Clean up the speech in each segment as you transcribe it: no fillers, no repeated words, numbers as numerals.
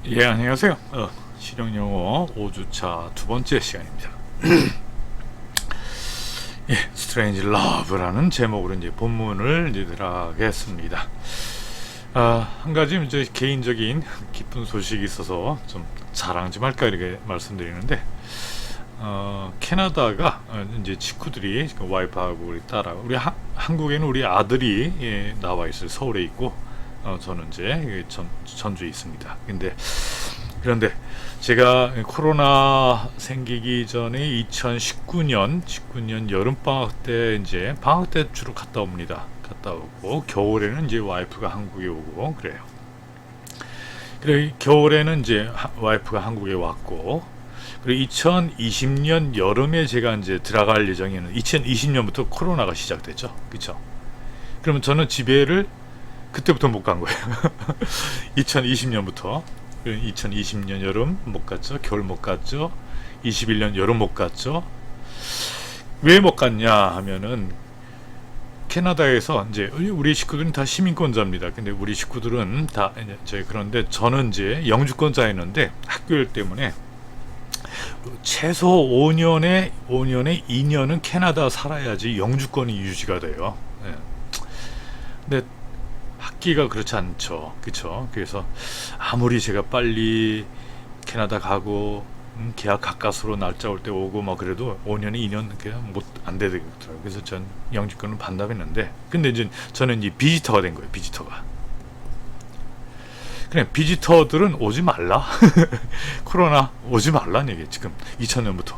예, 안녕하세요. 실용영어 5주차 두 번째 시간입니다. 예, 스트레인지 러브라는 제목으로 이제 본문을 이제 들어가겠습니다. 한 가지 이제 개인적인 기쁜 소식이 있어서 좀 자랑 좀 할까 이렇게 말씀드리는데, 캐나다가 이제 친구들이 와이프하고 우리 딸하고 우리 한국에는 우리 아들이 나와 있어요. 서울에 있고, 저는 이제 전주에 있습니다. 그런데 제가 코로나 생기기 전에 2019년 여름 방학 때 이제 방학 때 주로 갔다 옵니다. 갔다 오고 겨울에는 이제 와이프가 한국에 오고 그래요. 그래 겨울에는 이제 와이프가 한국에 왔고, 그리고 2020년 여름에 제가 이제 들어갈 예정에는 2020년부터 코로나가 시작됐죠. 그렇죠? 그러면 저는 집에를 그때부터 못 간 거예요. 2020년부터 2020년 여름 못 갔죠. 겨울 못 갔죠. 21년 여름 못 갔죠. 왜 못 갔냐 하면은 캐나다에서 이제 우리 식구들은 다 시민권자입니다. 근데 우리 식구들은 다 이제 그런데 저는 이제 영주권자였는데 학교일 때문에 최소 5년에 2년은 캐나다 살아야지 영주권이 유지가 돼요. 예. 근데 학기가 그렇지 않죠. 그쵸? 그래서 아무리 제가 빨리 캐나다 가고 계약 가까스로 날짜 올 때 오고 뭐 그래도 5년에 2년 그냥 안 되더라고요. 그래서 전 영주권을 반납했는데, 근데 이제 저는 이제 비지터가 된 거예요. 비지터가. 그냥 비지터들은 오지 말라. 코로나 오지 말라는 얘기. 지금 2000년부터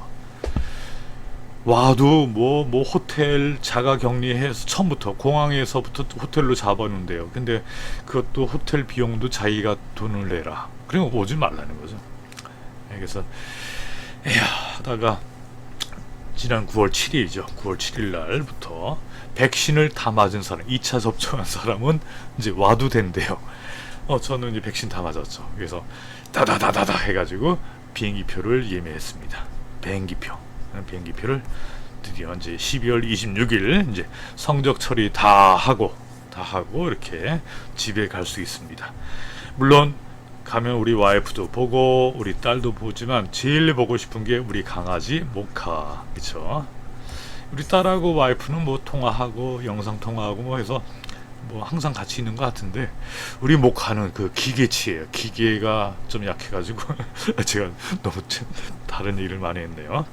와도 뭐 호텔 자가 격리해서 처음부터 공항에서부터 호텔로 잡았는데요. 근데 그것도 호텔 비용도 자기가 돈을 내라. 그리고 오지 말라는 거죠. 그래서 에야 하다가 지난 9월 7일이죠. 9월 7일 날부터 백신을 다 맞은 사람, 2차 접종한 사람은 이제 와도 된대요. 저는 이제 백신 다 맞았죠. 그래서 다다다다다 해가지고 비행기표를 예매했습니다. 비행기표를 드디어 이제 12월 26일 이제 성적 처리 다 하고 이렇게 집에 갈 수 있습니다. 물론 가면 우리 와이프도 보고 우리 딸도 보지만 제일 보고 싶은 게 우리 강아지 모카. 그쵸? 우리 딸하고 와이프는 뭐 통화하고 영상 통화하고 뭐 해서 뭐 항상 같이 있는 것 같은데, 우리 모카는 그 기계치예요. 기계가 좀 약해가지고 제가 너무 다른 일을 많이 했네요.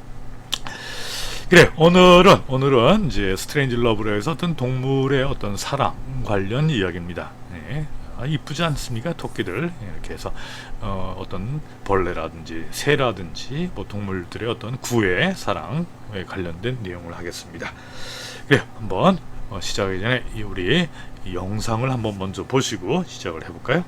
그래, 오늘은 이제 스트레인지 러브로 해서 어떤 동물의 어떤 사랑 관련 이야기입니다. 네. 이쁘지 않습니까? 토끼들 이렇게 해서 어떤 벌레라든지 새라든지 뭐 동물들의 어떤 구애 사랑에 관련된 내용을 하겠습니다. 그래, 한번 시작하기 전에 우리 이 영상을 한번 먼저 보시고 시작을 해볼까요?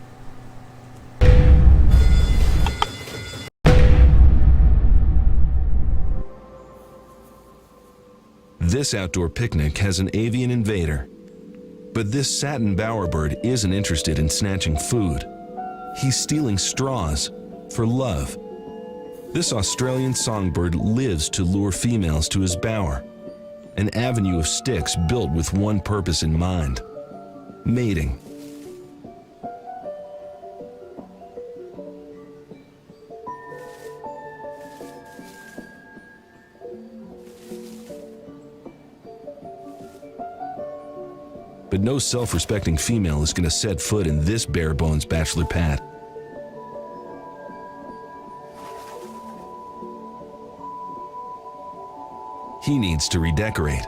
This outdoor picnic has an avian invader. But this satin bowerbird isn't interested in snatching food. He's stealing straws for love. This Australian songbird lives to lure females to his bower, an avenue of sticks built with one purpose in mind: mating. But no self-respecting female is going to set foot in this bare-bones bachelor pad. He needs to redecorate.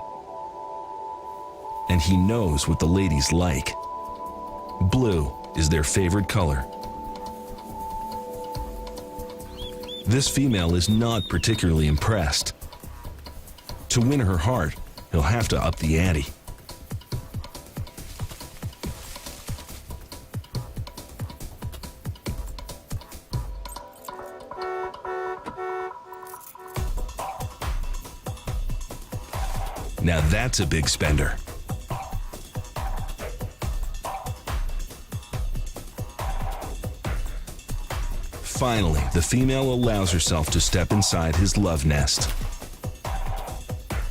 And he knows what the ladies like. Blue is their favorite color. This female is not particularly impressed. To win her heart, he'll have to up the ante. Now that's a big spender. Finally, the female allows herself to step inside his love nest.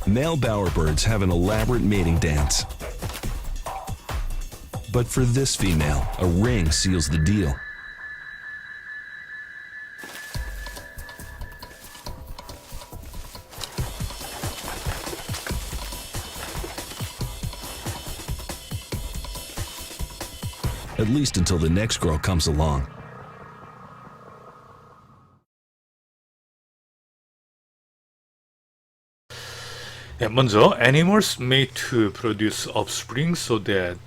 Male bowerbirds have an elaborate mating dance. But for this female, a ring seals the deal. at least until the next girl comes along. 예, 먼저 animals mate to produce offspring so that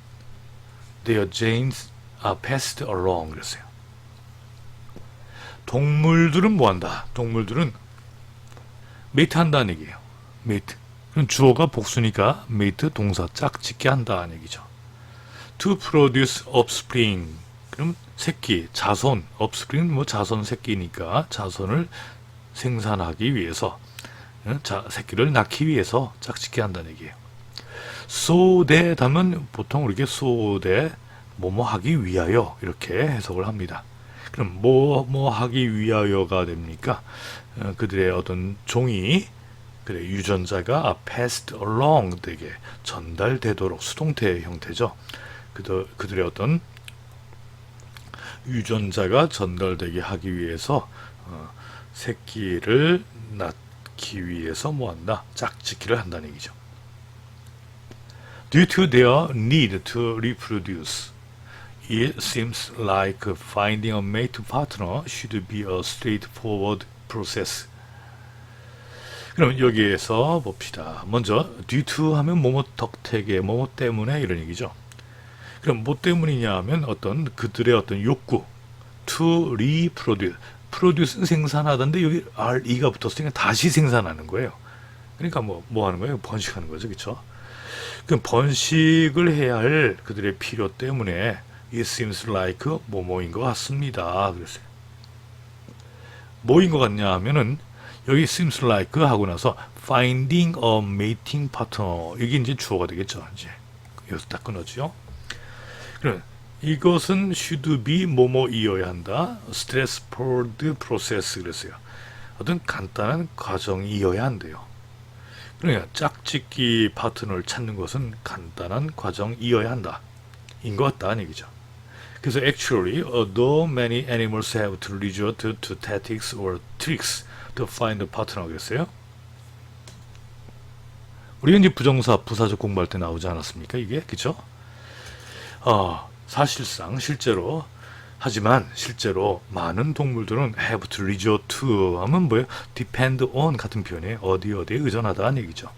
their genes are passed along 그랬어요. 동물들은 뭐한다? 동물들은 메이트 한다는 얘기예요. 메이트. 그럼 주어가 복수니까 메이트 동사 짝짓기 한다는 얘기죠. To produce offspring. 그럼 새끼, 자손. offspring 뭐 자손 새끼니까 자손을 생산하기 위해서 새끼를 낳기 위해서 짝짓기 한다는 얘기예요. so that 하면 보통 이렇게 so that 뭐뭐 하기 위하여 이렇게 해석을 합니다. 그럼 뭐뭐 하기 위하여가 됩니까? 그들의 어떤 종이 그래 유전자가 passed along 되게 전달되도록 수동태 형태죠. 그들의 어떤 유전자가 전달되게 하기 위해서 새끼를 낳기 위해서 뭐한다? 짝짓기를 한다는 얘기죠. Due to their need to reproduce, it seems like finding a mate partner should be a straightforward process. 그럼 여기에서 봅시다. 먼저 due to 하면 뭐뭐 덕택에 뭐뭐 때문에 이런 얘기죠. 그럼 뭐 때문이냐 하면 어떤 그들의 어떤 욕구 to reproduce produce는 생산하던데 여기 re가 붙었으니까 다시 생산하는 거예요. 그러니까 뭐 하는 거예요? 번식하는 거죠. 그렇죠? 그럼 번식을 해야 할 그들의 필요 때문에 it seems like 뭐뭐인 것 같습니다. 그랬어요. 뭐인 것 같냐 하면은 여기 seems like 하고 나서 finding a mating partner 이게 이제 주어가 되겠죠. 이제 여기서 딱 끊어지요. 그럼 이것은 should be 뭐뭐이어야 한다. straightforward process 그랬어요. 어떤 간단한 과정이어야 한대요. 그러니까 짝짓기 파트너를 찾는 것은 간단한 과정이어야 한다. 인 것 같다는 얘기죠. 그래서 actually, although many animals have to resort to tactics or tricks to find a partner 그랬어요. 우리가 이제 부정사, 부사적 공부할 때 나오지 않았습니까? 이게 그죠? 사실상 실제로 하지만 실제로 많은 동물들은 have to resort to 하면 뭐예요? depend on 같은 표현이에요. 어디에 의존하다는 얘기죠.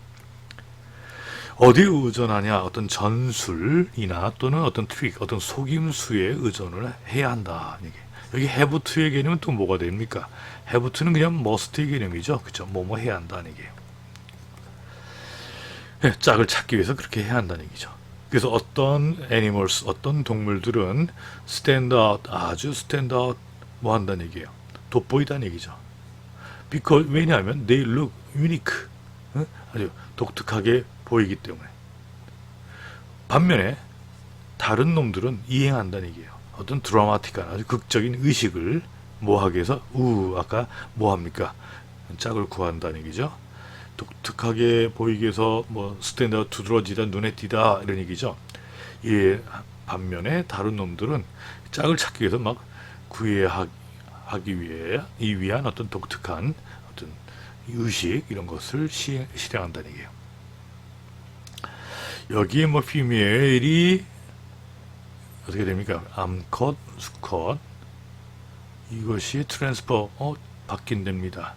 어디에 의존하냐? 어떤 전술이나 또는 어떤 트릭, 어떤 속임수에 의존을 해야 한다. 얘기. 여기 have to의 개념은 또 뭐가 됩니까? have to는 그냥 must의 개념이죠. 그죠? 뭐뭐 해야 한다는 얘기예요. 네, 짝을 찾기 위해서 그렇게 해야 한다는 얘기죠. 그래서 어떤 animals, 어떤 동물들은 stand out, 아주 stand out 뭐 한다는 얘기예요. 돋보이다는 얘기죠. because 왜냐하면 they look unique, 아주 독특하게 보이기 때문에. 반면에 다른 놈들은 이행한다는 얘기예요. 어떤 드라마틱한 아주 극적인 의식을 뭐하기 위해서 아까 뭐합니까? 짝을 구한다는 얘기죠. 독특하게 보이기 위해서 뭐 스탠다드 두드러지다 눈에 띄다 이런 얘기죠. 이 반면에 다른 놈들은 짝을 찾기 위해서 막 구애하기 위한 어떤 독특한 어떤 의식 이런 것을 실행한다는 얘기예요. 여기에 뭐 피메일이 어떻게 됩니까? 암컷, 수컷 이것이 트랜스퍼 바뀐답니다.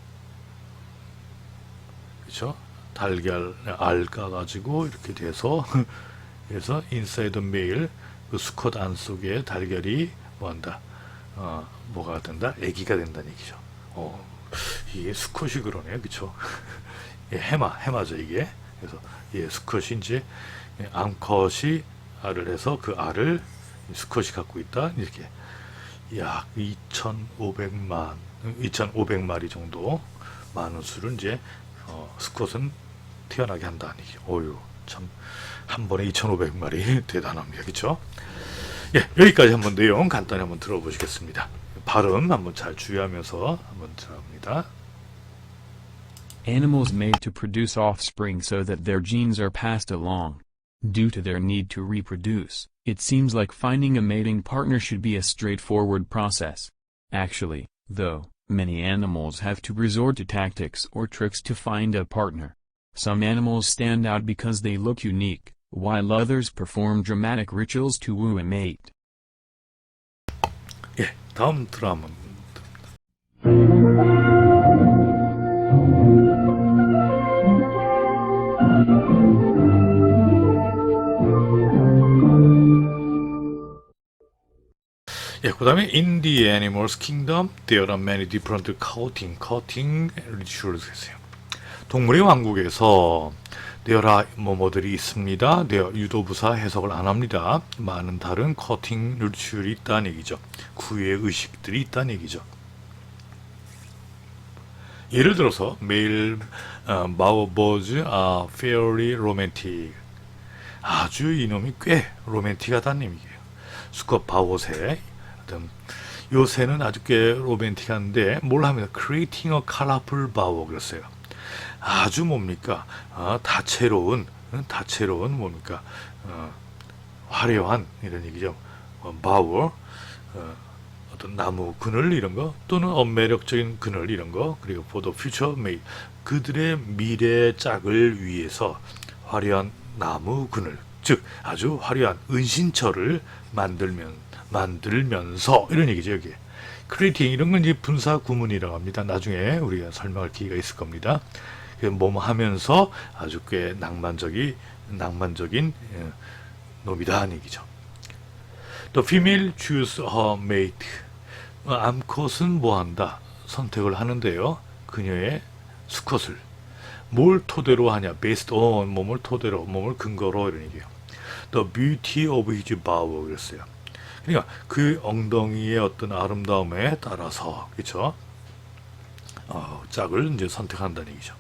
그렇죠? 달걀 알 까가지고 이렇게 돼서 그래서 인사이드 메일 그 수컷 안 속에 달걀이 뭐한다? 뭐가 된다? 아기가 된다는 얘기죠. 이게 수컷이 그러네요, 그렇죠? 예, 해마죠 이게. 그래서 수컷이 이제 암컷이 알을 해서 그 알을 수컷이 갖고 있다 이렇게 약 2,500마리 정도 많은 수를 이제 수컷은 태어나게 한다는 얘기죠. 어유 참 한 번에 2,500마리 대단합니다. 그렇죠? 예, 여기까지 한번 내용 간단히 한번 들어보시겠습니다. 발음 한번 잘 주의하면서 한번 들어봅니다. Animals mate to produce offspring so that their genes are passed along. Due to their need to reproduce, it seems like finding a mating partner should be a straightforward process. Actually, though, many animals have to resort to tactics or tricks to find a partner. Some animals stand out because they look unique, while others perform dramatic rituals to woo a mate. 예, 다음 드라마. 예, 그 다음에 In the Animals Kingdom, there are many different courting rituals 했어요. 동물의 왕국에서 there are 뭐뭐들이 있습니다. there 유도부사 해석을 안 합니다. 많은 다른 courting ritual이 있다는 얘기죠. 구애 의식들이 있다는 얘기죠. 예를 들어서 male bowerbirds are fairly romantic. 아주 이놈이 꽤 로맨틱하다는 얘기예요. 수컷 바오새 요새는 아주 꽤 로맨틱한데 뭘 합니다. Creating a colorful bower 그랬어요. 아주 뭡니까? 다채로운 뭡니까? 화려한 이런 얘기죠. bower 어떤 나무 그늘 이런 거 또는 매력적인 그늘 이런 거 그리고 for the future made 그들의 미래 짝을 위해서 화려한 나무 그늘 즉 아주 화려한 은신처를 만들면서 이런 얘기죠. 여기 크리에이팅 이런 건 이제 분사 구문이라고 합니다. 나중에 우리가 설명할 기회가 있을 겁니다. 뭐뭐 하면서 아주 꽤 낭만적인 놈이다 얘기죠. The female choose her mate. 암컷은 뭐한다? 선택을 하는데요. 그녀의 수컷을 뭘 토대로 하냐? Based on 몸을 토대로, 몸을 근거로 이런 얘기예요. The beauty of his bower 그랬어요. 그러니까 그 엉덩이의 어떤 아름다움에 따라서 그렇죠? 짝을 이제 선택한다는 얘기죠.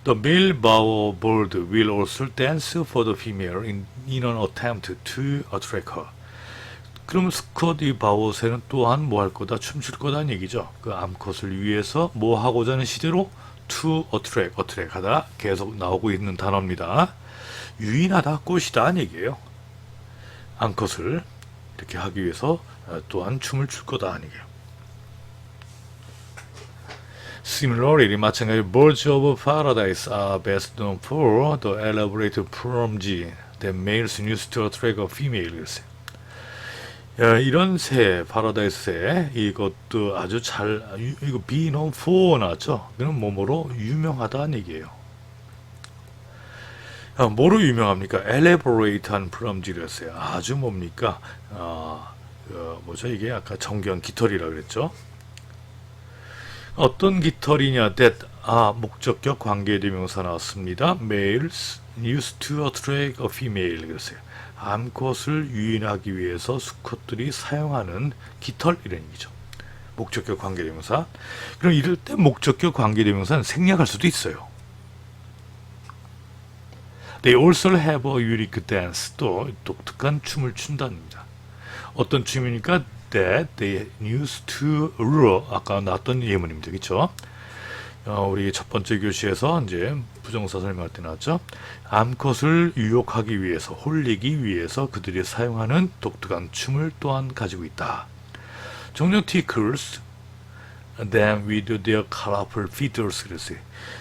The male bower bird will also dance for the female in an attempt to attract her. 그럼 수컷 이 바오새는 또한 뭐 할 거다? 춤출 거다는 얘기죠. 그 암컷을 위해서 뭐 하고자 하는 시대로 to attract 하다 계속 나오고 있는 단어입니다. 유인하다, 꽃이다 얘기예요. 암컷을 이렇게 하기 위해서 또한 춤을 출 거다 얘기예요. Similarly, 마찬가지로 birds of paradise are best known for the elaborate plumage that males use to attract a female. 이런 새, 파라다이스 새, 이것도 아주 이거 be known for 나왔죠? 이건 뭐뭐로 유명하다는 얘기예요. 뭐로 유명합니까? elaborate한 plumag이랬어요. 아주 뭡니까? 뭐죠? 이게 아까 정교한 깃털이라 그랬죠? 어떤 깃털이냐? that 목적격 관계대명사 나왔습니다. males used to attract a female 그랬어요. 암컷을 유인하기 위해서 수컷들이 사용하는 깃털 이런 얘기죠. 목적격 관계대명사. 그럼 이럴 때 목적격 관계대명사는 생략할 수도 있어요. They also have a unique dance. 또 독특한 춤을 춘답니다. 어떤 춤이니까 that they used to lure. 아까 나왔던 예문입니다. 그렇죠? 우리 첫 번째 교시에서 이제 부정사 설명할 때 나왔죠. 암컷을 유혹하기 위해서, 홀리기 위해서 그들이 사용하는 독특한 춤을 또한 가지고 있다. 종종 tickles them with their colorful feathers 그랬어요.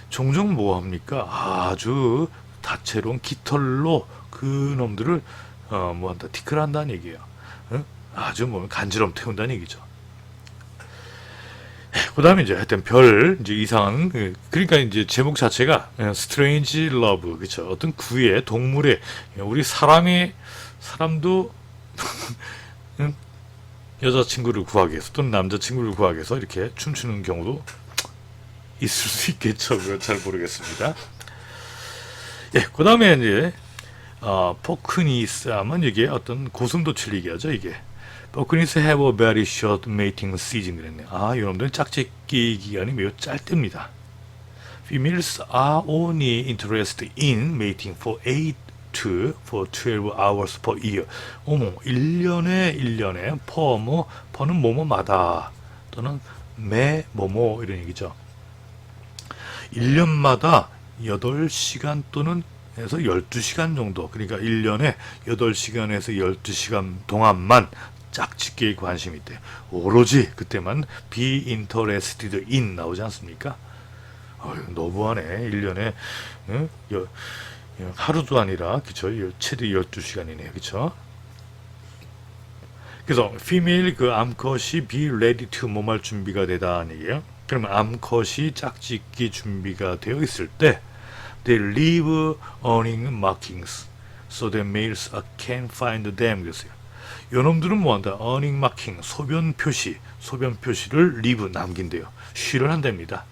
종종 뭐 합니까? 아주 다채로운 깃털로 그 놈들을 뭐한다 티클한다는 얘기예요. 아주 뭐 간지럼 태운다는 얘기죠. 그 다음에 이제 하여튼 이제 이상한, 그러니까 이제 제목 자체가 Strange Love, 그쵸. 어떤 구의, 동물의, 우리 사람도 여자친구를 구하기 위해서 또는 남자친구를 구하기 위해서 이렇게 춤추는 경우도 있을 수 있겠죠. 그건 잘 모르겠습니다. 예, 그 다음에 이제, 포크니스 하면 이게 어떤 고슴도치를 얘기하죠, 이게. 포크니스 have a very short mating season 그랬네요. 여러분들은 짝짓기 기간이 매우 짧답니다. Females are only interested in mating for 8 to 12 hours per year. 1년에 퍼는 뭐뭐마다 또는 매 뭐뭐 이런 얘기죠. 1년마다 8시간 또는 해서 12시간 정도. 그러니까 1년에 8시간에서 12시간 동안만 짝짓기에 관심이 있대요. 오로지 그때만 be interested in 나오지 않습니까? 너무하네. 1년에 하루도 아니라 그쵸? 최대 12시간이네요. 그쵸? 그래서 female 그 암컷이 be ready to 몸할 준비가 되다는 얘기예요. 그러면 암컷이 짝짓기 준비가 되어 있을 때 they leave earning markings so that males can find them. 그랬어요. 요놈들은 뭐한다? earning marking, 소변 표시를 leave 남긴대요. 쉬를 한답니다.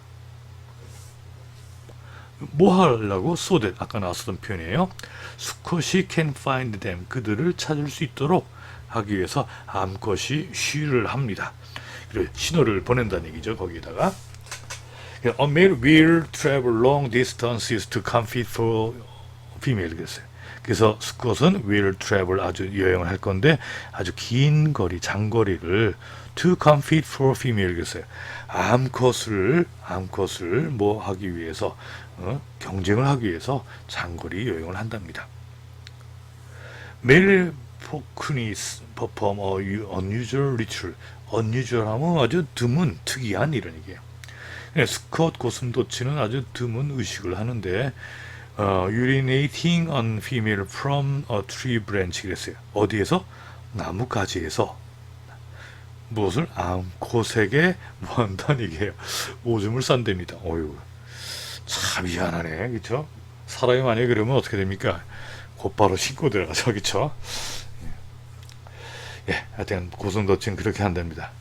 뭐 하려고? so that 아까 나왔었던 표현이에요. 수컷이 can find them, 그들을 찾을 수 있도록 하기 위해서 암컷이 쉬를 합니다. 그리고 신호를 보낸다는 얘기죠. 거기에다가 A male will travel long distances to compete for female. 그랬어요. 그래서 수컷은 will travel, 아주 여행을 할 건데 아주 긴 거리, 장거리를 to compete for female. 그랬어요. 암컷을 뭐 하기 위해서 경쟁을 하기 위해서 장거리 여행을 한답니다. Male Pocnis perform a unusual ritual. unusual하면 아주 드문, 특이한 이런 얘기예요. 수컷 고슴도치는 아주 드문 의식을 하는데 urinating on female from a tree branch. 그랬어요. 어디에서? 나뭇가지에서. 무엇을? 암컷에게 뭐 한다는 얘기예요. 오줌을 싼답니다. 어휴, 참 희한하네, 그쵸? 사람이 만약에 그러면 어떻게 됩니까? 곧바로 씻고 들어가죠, 그쵸? 예, 하여튼 고슴도치는 그렇게 한답니다.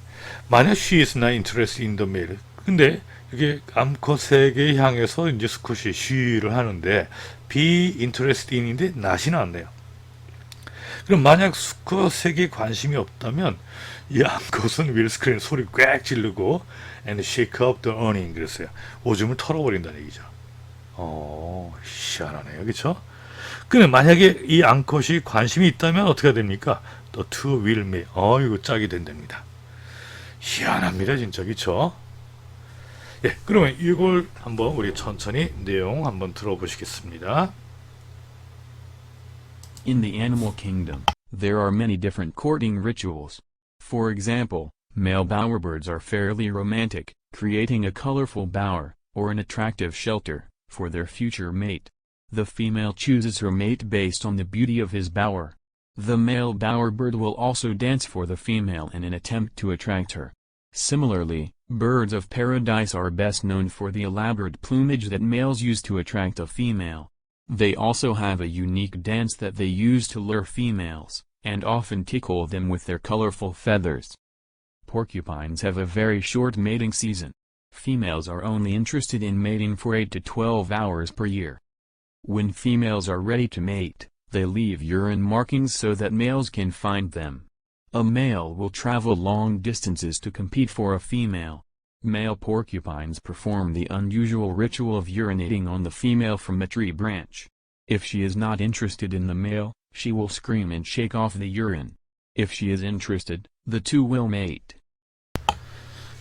만약 she is not interested in the male, 근데 이게 암컷에게 향해서 이제 수컷이 she를 하는데 be interested in인데 not이 나왔네요. 그럼 만약 수컷에게 관심이 없다면 이 암컷은 will scream, 소리 꽥 지르고 and shake up the earning. 그랬어요. 오줌을 털어버린다는 얘기죠. 희한하네요, 그렇죠? 근데 만약에 이 암컷이 관심이 있다면 어떻게 됩니까? The two will meet. 이거 짝이 된답니다. 희한합니다, 진짜, 그렇죠? 예, 그러면 이걸 한번 우리 천천히 내용 한번 들어보시겠습니다. In the animal kingdom, there are many different courting rituals. For example, male bowerbirds are fairly romantic, creating a colorful bower, or an attractive shelter, for their future mate. The female chooses her mate based on the beauty of his bower. The male bowerbird will also dance for the female in an attempt to attract her. Similarly, birds of paradise are best known for the elaborate plumage that males use to attract a female. They also have a unique dance that they use to lure females, and often tickle them with their colorful feathers. Porcupines have a very short mating season. Females are only interested in mating for 8 to 12 hours per year. When females are ready to mate, they leave urine markings so that males can find them. A male will travel long distances to compete for a female. Male porcupines perform the unusual ritual of urinating on the female from a tree branch. If she is not interested in the male, she will scream and shake off the urine. If she is interested, the two will mate.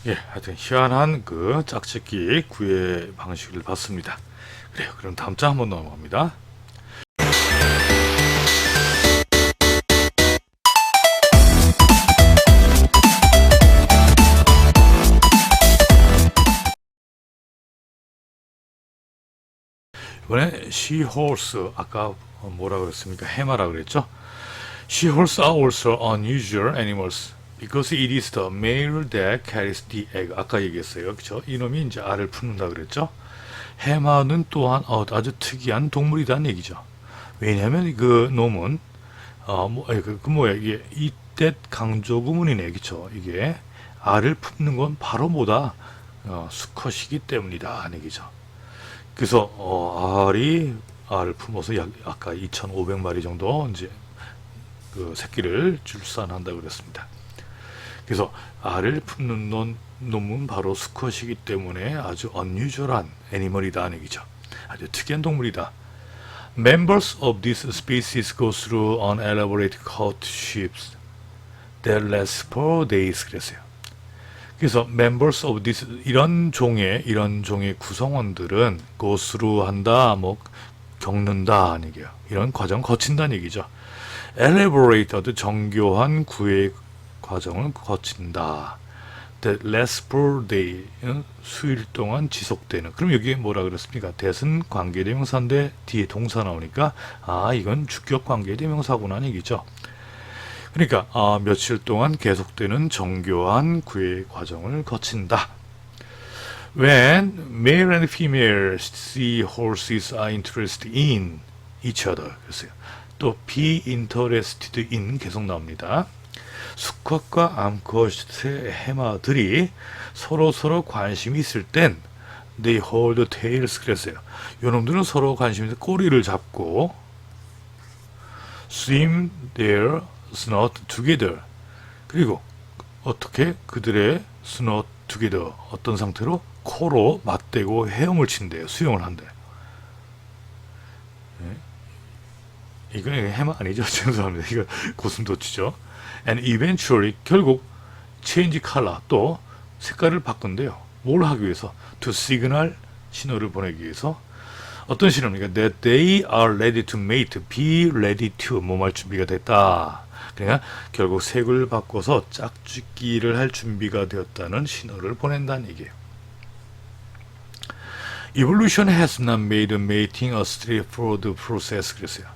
예, 하여튼 희한한 그 짝짓기 구애 방식을 봤습니다. 그래요. 그럼 다음 장 한번 넘어갑니다. 이번에 she-horse, 아까 뭐라 그랬습니까? 해마라 그랬죠? She-horse are also unusual animals because it is the male that carries the egg. 아까 얘기했어요, 그렇죠? 이놈이 이제 알을 품는다 그랬죠? 해마는 또한 아주 특이한 동물이라는 얘기죠. 왜냐하면 그 놈은 이게 이때 강조 구문이네, 그렇죠? 이게 알을 품는 건 바로 뭐다? 수컷이기 때문이다 하는 얘기죠. 그래서 알을 품어서 아까 2,500마리 정도 이제 그 새끼를 출산한다 그랬습니다. 그래서 알을 품는 놈은 바로 수컷이기 때문에 아주 unusual한 애니멀이다 하는 얘기죠. 아주 특이한 동물이다. Members of this species go through an elaborate courtships that last for days. 그랬어요. 그래서 members of this, 이런 종의 구성원들은 go through 한다, 겪는다 하는 얘기예요. 이런 과정 거친다는 얘기죠. elaborate, 아주 정교한 구애 과정을 거친다. that lasts for day, 수일 동안 지속되는. 그럼 여기에 뭐라 그랬습니까? that은 관계대명사인데 뒤에 동사 나오니까 이건 주격 관계대명사구나 하는 얘기죠. 그러니까 며칠 동안 계속되는 정교한 구애 과정을 거친다. When male and female seahorses are interested in each other. 그랬어요. 또 be interested in 계속 나옵니다. 수컷과 암컷의 해마들이 서로 관심이 있을 땐 they hold tails 그랬어요. 요놈들은 서로 관심이 있을 때 꼬리를 잡고 swim their snout together. 그리고 어떻게 그들의 snout together 어떤 상태로 코로 맞대고 헤엄을 친대요. 수영을 한대요. 네. 이건 해마 아니죠. 죄송합니다. 이거 고슴도치죠. And eventually 결국 change color 또 색깔을 바꾼대요. 뭘 하기 위해서? To signal 신호를 보내기 위해서 어떤 신호입니까? That they are ready to mate, be ready to 뭐할 준비가 됐다. 그러니까 결국 색을 바꿔서 짝짓기를 할 준비가 되었다는 신호를 보낸다는 얘기예요. Evolution has not made mating a straightforward process. 그랬어요.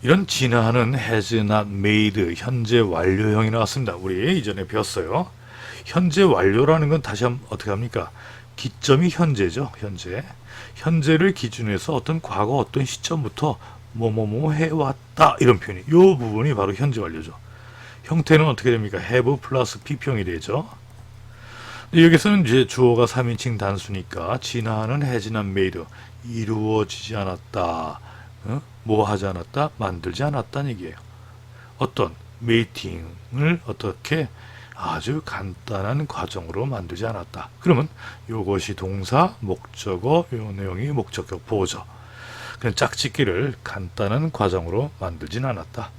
이런 진화는 has not made 현재 완료형이 나왔습니다. 우리 이전에 배웠어요. 현재 완료라는 건 다시 한번 어떻게 합니까? 기점이 현재죠. 현재를 기준으로 해서 어떤 과거 어떤 시점부터 뭐뭐뭐 해왔다 이런 표현이 이 부분이 바로 현재 완료죠. 형태는 어떻게 됩니까? have 플러스 비평이 되죠. 여기서는 이제 주어가 3인칭 단수니까 진화는 has not made 이루어지지 않았다. 뭐 하지 않았다? 만들지 않았다는 얘기예요. 어떤 메이팅을 어떻게 아주 간단한 과정으로 만들지 않았다. 그러면 이것이 동사, 목적어, 이 내용이 목적격 보죠. 그냥 짝짓기를 간단한 과정으로 만들진 않았다.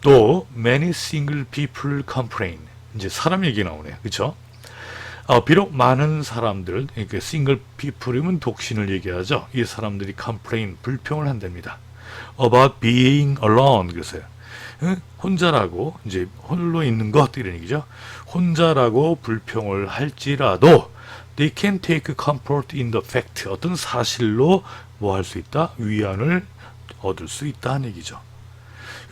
또 many single people complain. 이제 사람 얘기 나오네요. 그렇죠? 비록 많은 사람들, 그러니까 single people이면 독신을 얘기하죠. 이 사람들이 complain, 불평을 한답니다. about being alone. 그래서요. 혼자라고 이제 홀로 있는 것 이런 얘기죠. 혼자라고 불평을 할지라도 they can take comfort in the fact 어떤 사실로 뭐 할 수 있다? 위안을 얻을 수 있다는 얘기죠.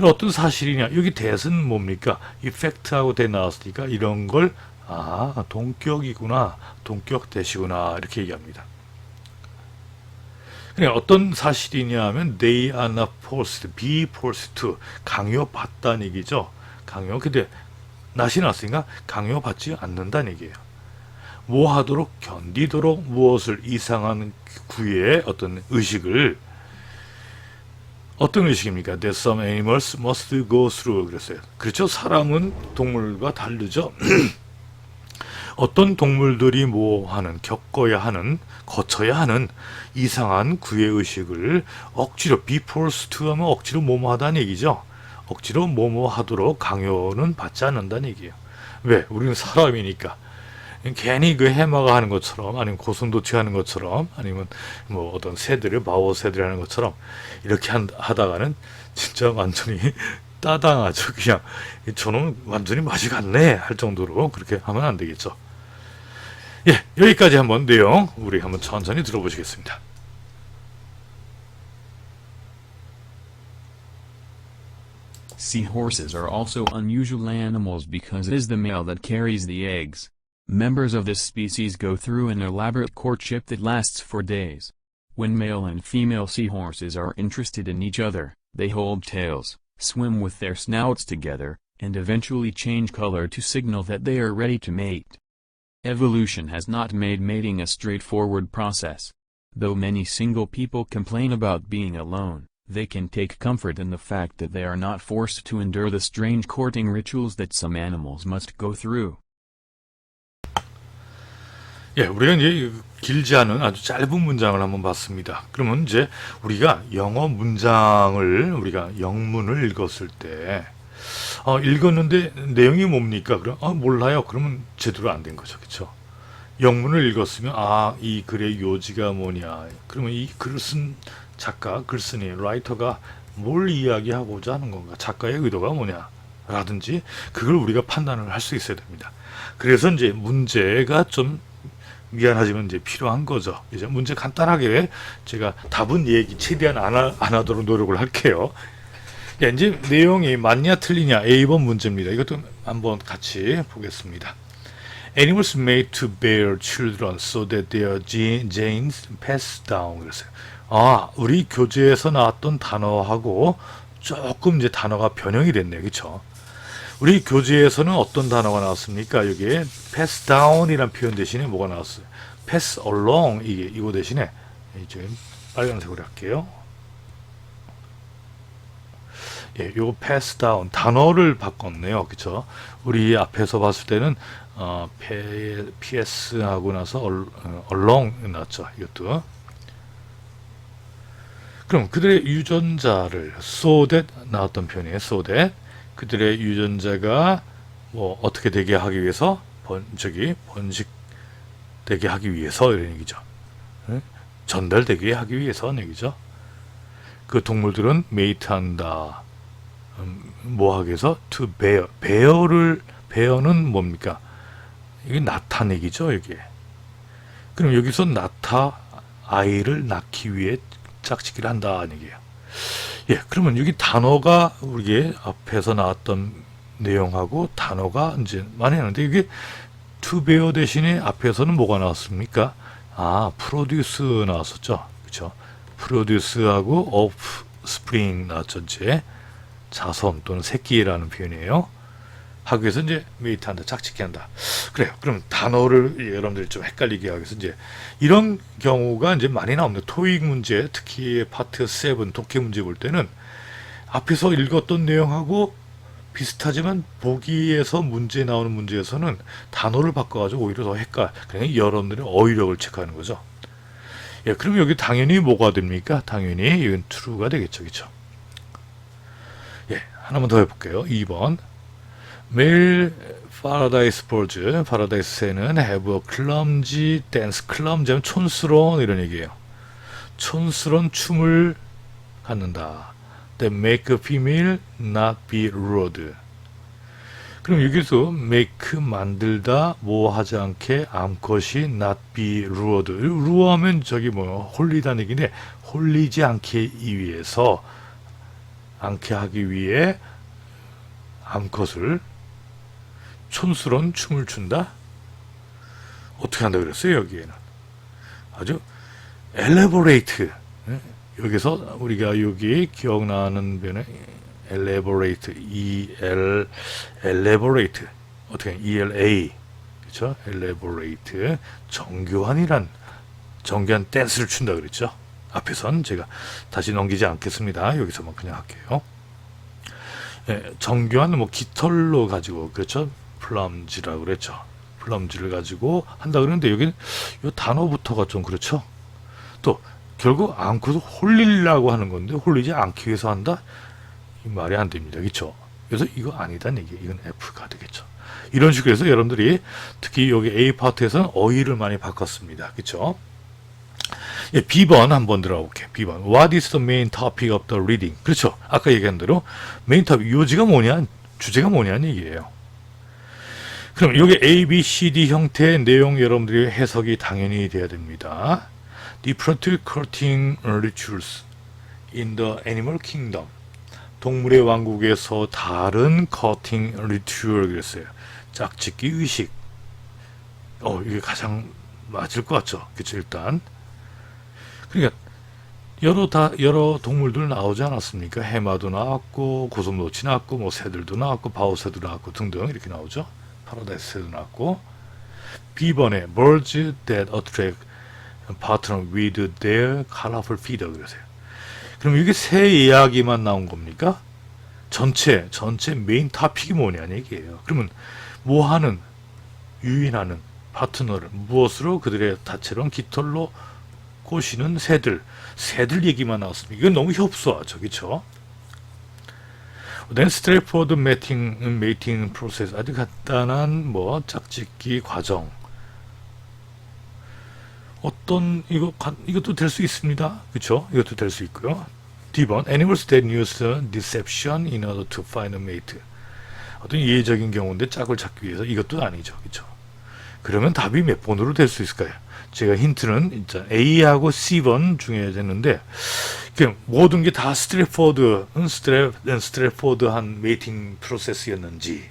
어떤 사실이냐? 여기 that은 뭡니까? 이 fact하고 that 나왔으니까 이런 걸 동격이구나, 동격 that이구나 이렇게 얘기합니다. 그러니까 어떤 사실이냐 하면 they are not forced, be forced to 강요받다는 얘기죠. 근데 낯이 났으니까 강요받지 않는다는 얘기예요. 뭐 하도록 견디도록 무엇을 이상한 구애의 어떤 의식을 어떤 의식입니까? That some animals must go through 그랬어요. 그렇죠. 사람은 동물과 다르죠. 어떤 동물들이 뭐 하는 거쳐야 하는 이상한 구애의식을 억지로 be forced to 하면 억지로 뭐뭐 하다는 얘기죠. 억지로 뭐뭐 하도록 강요는 받지 않는다는 얘기예요. 왜? 우리는 사람이니까. 괜히 그 해마가 하는 것처럼 아니면 고슴도치 하는 것처럼 아니면 뭐 어떤 마오 새들이 하는 것처럼 이렇게 하다가는 진짜 완전히 따당하죠. 그냥 저놈 완전히 맛이 갔네 할 정도로 그렇게 하면 안 되겠죠. 예, 여기까지 한번 내용 우리 한번 천천히 들어보시겠습니다. Seahorses are also unusual animals because it is the male that carries the eggs. Members of this species go through an elaborate courtship that lasts for days. When male and female seahorses are interested in each other, they hold tails, swim with their snouts together, and eventually change color to signal that they are ready to mate. Evolution has not made mating a straightforward process. Though many single people complain about being alone, they can take comfort in the fact that they are not forced to endure the strange courting rituals that some animals must go through. 예, 우리가 이제 길지 않은 아주 짧은 문장을 한번 봤습니다. 그러면 이제 우리가 영어 문장을 우리가 영문을 읽었을 때 읽었는데 내용이 뭡니까? 그럼 몰라요. 그러면 제대로 안 된 거죠. 그렇죠? 영문을 읽었으면 이 글의 요지가 뭐냐. 그러면 이 글을 쓴 작가, 글쓴이, 라이터가 뭘 이야기하고자 하는 건가? 작가의 의도가 뭐냐? 라든지 그걸 우리가 판단을 할 수 있어야 됩니다. 그래서 이제 문제가 좀 미안하지만 이제 필요한 거죠. 이제 문제 간단하게 제가 답은 얘기 최대한 안 하도록 노력을 할게요. 네, 이제 내용이 맞냐 틀리냐 A번 문제입니다. 이것도 한번 같이 보겠습니다. Animals made to bear children so that their genes pass down. 그랬어요. 우리 교재에서 나왔던 단어하고 조금 이제 단어가 변형이 됐네요. 그렇죠? 우리 교재에서는 어떤 단어가 나왔습니까? 여기에 pass down이란 표현 대신에 뭐가 나왔어요? pass along, 이거 대신에 이제 빨간색으로 할게요. 예, 요거 pass down 단어를 바꿨네요. 그쵸? 우리 앞에서 봤을 때는 PS 하고 나서 along 나왔죠. 이것도. 그럼 그들의 유전자를 so that 나왔던 표현이에요. so that 그들의 유전자가 뭐 어떻게 되게 하기 위해서 번식되게 하기 위해서 이런 얘기죠. 전달되게 하기 위해서는 얘기죠. 그 동물들은 메이트한다. 뭐 하기 위해서 to bear. bear는 뭡니까? 이게 나타내기죠, 이게. 그럼 여기서 아이를 낳기 위해 짝짓기를 한다는 얘기예요. 예, 그러면 여기 단어가 우리 앞에서 나왔던 내용하고 단어가 이제 많이 나는데 이게 to bear 대신에 앞에서는 뭐가 나왔습니까? produce 나왔었죠. 그렇죠? produce하고 offspring 나왔죠. 이제 자손 또는 새끼라는 표현이에요. 하기 위해서 이제 메이트한다, 짝짓기 한다. 그래요. 그럼 단어를 여러분들이 좀 헷갈리게 하기 위해서 이제 이런 경우가 이제 많이 나옵니다. 토익 문제, 특히 파트 7 독해 문제 볼 때는 앞에서 읽었던 내용하고 비슷하지만 보기에서 문제 나오는 문제에서는 단어를 바꿔가지고 오히려 더 그러니까 여러분들의 어휘력을 체크하는 거죠. 예, 그럼 여기 당연히 뭐가 됩니까? 당연히 이건 true가 되겠죠. 그렇죠? 예, 하나만 더 해볼게요. 2번. Male paradise birds, 파라다이스 새는 have a clumsy dance. clumsy 하면 촌스러운 이런 얘기예요. 촌스러운 춤을 갖는다. That make a female not be rude. 그럼 여기서 make 만들다 뭐 하지 않게 암컷이 not be rude. 루어하면 저기 홀리다는 얘기인데 홀리지 않게 하기 위해 암컷을 촌스러운 춤을 춘다? 어떻게 한다 그랬어요, 여기에는? 아주 elaborate. 여기서 우리가 여기 기억나는 변에 elaborate, elaborate. 어떻게 ELA. 그렇죠? elaborate. 정교한 댄스를 춘다 그랬죠? 앞에선 제가 다시 넘기지 않겠습니다. 여기서만 그냥 할게요. 예, 정교한 깃털로 가지고 그렇죠? 플럼지라고 그랬죠. 플럼지를 가지고 한다 그러는데 여기는 이 단어부터가 좀 그렇죠. 또 결국 암컷을 홀리려고 하는 건데 홀리지 않기 위해서 한다? 이 말이 안 됩니다. 그렇죠? 그래서 이거 아니다는 얘기. 이건 F가 되겠죠. 이런 식으로 해서 여러분들이 특히 여기 A 파트에서는 어휘를 많이 바꿨습니다. 그렇죠? 예, B번 한번 들어볼게요. B번. What is the main topic of the reading? 그렇죠. 아까 얘기한 대로 메인 토픽, 요지가 뭐냐, 주제가 뭐냐는 얘기예요. 그럼 여기 A, B, C, D 형태의 내용 여러분들이 해석이 당연히 돼야 됩니다. Different cutting rituals in the animal kingdom. 동물의 왕국에서 다른 cutting ritual 그랬어요. 짝짓기 의식. 이게 가장 맞을 것 같죠. 그렇죠, 일단. 그러니까 여러 동물들 나오지 않았습니까? 해마도 나왔고 고슴도치 나왔고 새들도 나왔고 바오새도 나왔고 등등 이렇게 나오죠. 파라다이스 새도 나왔고. B번에 birds that attract partner with their colorful feeder 그러세요. 그럼 이게 새 이야기만 나온 겁니까? 전체 메인 토픽이 뭐냐는 얘기예요. 그러면 뭐하는 유인하는 파트너를 무엇으로 그들의 다채로운 깃털로 꼬시는 새들 얘기만 나왔습니다. 이건 너무 협소하죠, 그렇죠? Then straightforward mating process, 아주 간단한 짝짓기 과정. 이것도 될 수 있습니다, 그렇죠? 이것도 될 수 있고요. D번 animals that use deception in order to find a mate. 어떤 이례적인 경우인데 짝을 찾기 위해서 이것도 아니죠, 그렇죠? 그러면 답이 몇 번으로 될 수 있을까요? 제가 힌트는 일단 A하고 C번 중에 됐는데 모든 게 다 스트랩포드한 메이팅 프로세스였는지,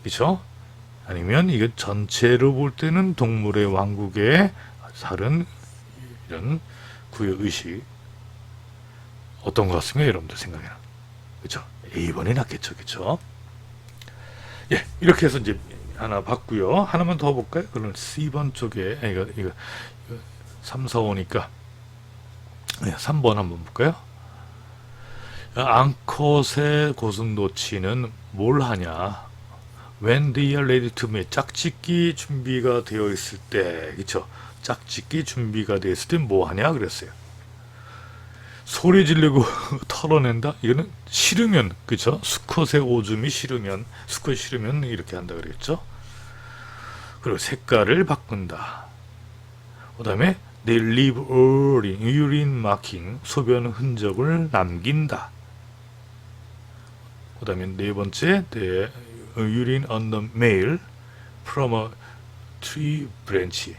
그렇죠? 아니면 이게 전체로 볼 때는 동물의 왕국의 다른 이런 구여 의식 어떤 것 같습니까? 여러분들 생각에는, 그렇죠? A번이 낫겠죠, 그렇죠? 예, 이렇게 해서 이제 하나 봤고요. 하나만 더 볼까요? 그러면 C번 쪽에 이거 3, 4, 5니까 3번 한번 볼까요? 앙컷의 고슴도치는 뭘 하냐? When they are ready to mate, 짝짓기 준비가 되어 있을 때, 그쵸? 짝짓기 준비가 되어 있을 때 뭐 하냐 그랬어요. 소리 지르고 털어낸다? 이거는 싫으면, 그쵸? 수컷의 오줌이 싫으면, 수컷이 싫으면 이렇게 한다 그랬죠? 그리고 색깔을 바꾼다. 그 다음에 they leave urine marking, 소변 흔적을 남긴다. 그 다음에 네 번째, they urine on the male from a tree branch.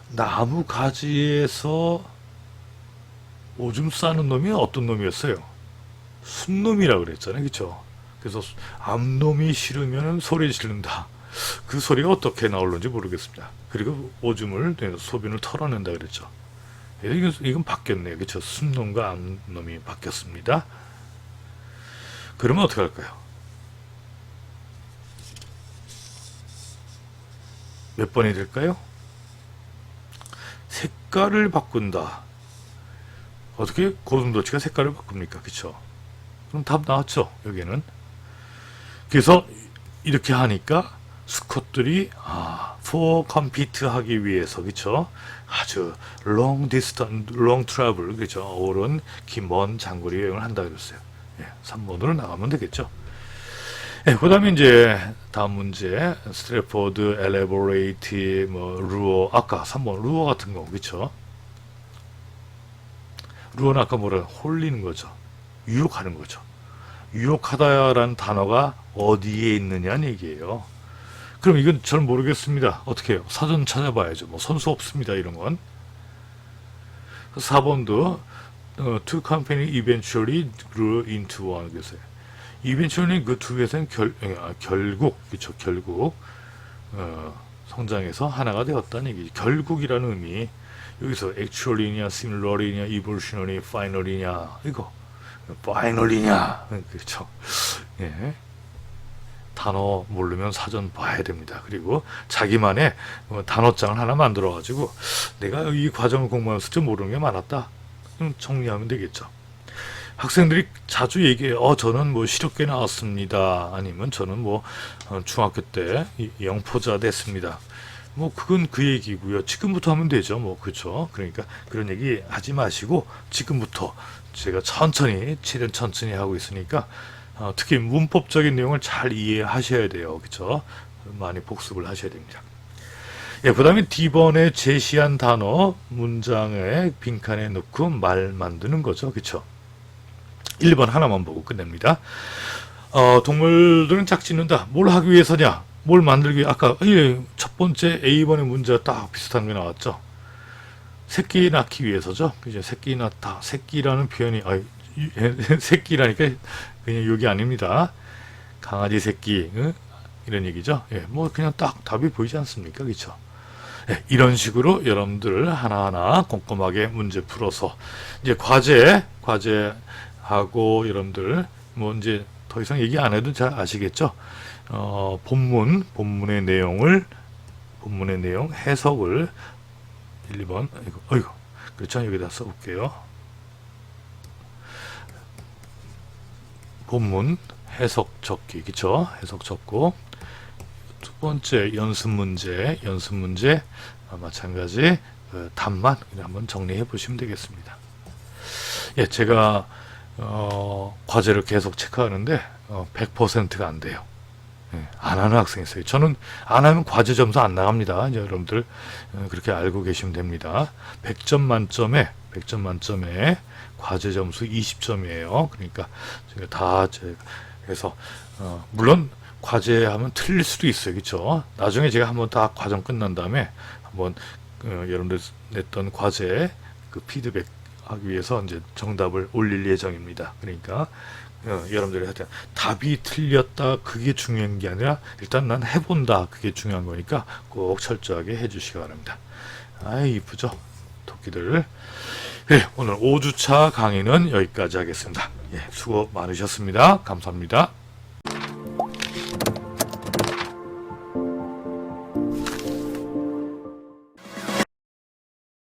나무 가지에서 오줌 싸는 놈이 어떤 놈이었어요? 순놈이라고 그랬잖아요, 그쵸? 그래서 암놈이 싫으면 소리 지른다. 그 소리가 어떻게 나올는지 모르겠습니다. 그리고 오줌을 내서 소변을 털어낸다 그랬죠. 이건 바뀌었네요, 그쵸? 순놈과 암놈이 바뀌었습니다. 그러면 어떻게 할까요? 몇 번이 될까요? 색깔을 바꾼다. 어떻게 고슴도치가 색깔을 바꿉니까? 그쵸? 그럼 답 나왔죠, 여기는. 그래서 이렇게 하니까 수컷들이 for compete 하기 위해서, 그쵸? 아주 long distance, long travel, 그쵸? 오랜 긴먼 장거리 여행을 한다 그랬어요. 예, 3번으로 나가면 되겠죠. 예, 그 다음에 이제 다음 문제 스트래포드, 엘레보레이티, 루어, 아까 3번 루어 같은 거, 그쵸? 루어는 아까 뭐라 홀리는 거죠. 유혹하는 거죠. 유혹하다라는 단어가 어디에 있느냐는 얘기예요. 그럼 이건 잘 모르겠습니다. 어떻게 해요? 사전 찾아봐야죠. 선수 없습니다, 이런 건. 4번도 two company eventually grew into one. 그래서 eventually 그 두 회사는 결국, 그쵸, 결국 성장해서 하나가 되었다는 얘기죠. 결국이라는 의미. 여기서 actually냐, similarly냐, evolutionary, finally냐, 이거 finally냐, 그렇죠. 예. 단어 모르면 사전 봐야 됩니다. 그리고 자기만의 단어장을 하나 만들어 가지고 내가 이 과정을 공부하면서 좀 모르는 게 많았다, 정리하면 되겠죠. 학생들이 자주 얘기해. 저는 실업계 나왔습니다. 아니면 저는 중학교 때 영포자 됐습니다. 그건 그 얘기고요. 지금부터 하면 되죠. 그렇죠. 그러니까 그런 얘기 하지 마시고 지금부터 제가 천천히, 최대한 천천히 하고 있으니까 특히 문법적인 내용을 잘 이해하셔야 돼요. 그렇죠. 많이 복습을 하셔야 됩니다. 예, 그 다음에 D번에 제시한 단어 문장에 빈칸에 넣고 말 만드는 거죠. 그렇죠. 1번 하나만 보고 끝냅니다. 동물들은 짝짓는다. 뭘 하기 위해서냐? 뭘 만들기, 아까 첫 번째 A번의 문제가 딱 비슷한 게 나왔죠. 새끼 낳기 위해서죠. 그죠? 새끼 낳다. 새끼라는 표현이, 새끼라니까 그냥 욕이 아닙니다. 강아지 새끼, 이런 얘기죠. 예, 그냥 딱 답이 보이지 않습니까? 그쵸? 예, 이런 식으로 여러분들 하나하나 꼼꼼하게 문제 풀어서, 이제 과제하고 여러분들, 이제 더 이상 얘기 안 해도 잘 아시겠죠? 본문의 내용 해석을 1, 2번, 그렇죠. 여기다 써볼게요. 본문 해석 적기, 그쵸? 해석 적고, 두 번째 연습 문제 마찬가지 답만 그냥 한번 정리해 보시면 되겠습니다. 예, 제가 과제를 계속 체크하는데 100%가 안 돼요. 예, 안 하는 학생이 있어요. 저는 안 하면 과제 점수 안 나갑니다. 이제 여러분들 그렇게 알고 계시면 됩니다. 100점 만점에 과제 점수 20점이에요. 그러니까 제가 다 그래서 물론 과제하면 틀릴 수도 있어요. 그렇죠? 나중에 제가 한번 다 과정 끝난 다음에 한번 여러분들 냈던 과제 그 피드백 하기 위해서 이제 정답을 올릴 예정입니다. 그러니까 여러분들이 하여튼 답이 틀렸다 그게 중요한 게 아니라 일단 난 해본다 그게 중요한 거니까 꼭 철저하게 해주시기 바랍니다. 아이 이쁘죠 토끼들. 네, 오늘 5주차 강의는 여기까지 하겠습니다. 예, 수고 많으셨습니다. 감사합니다.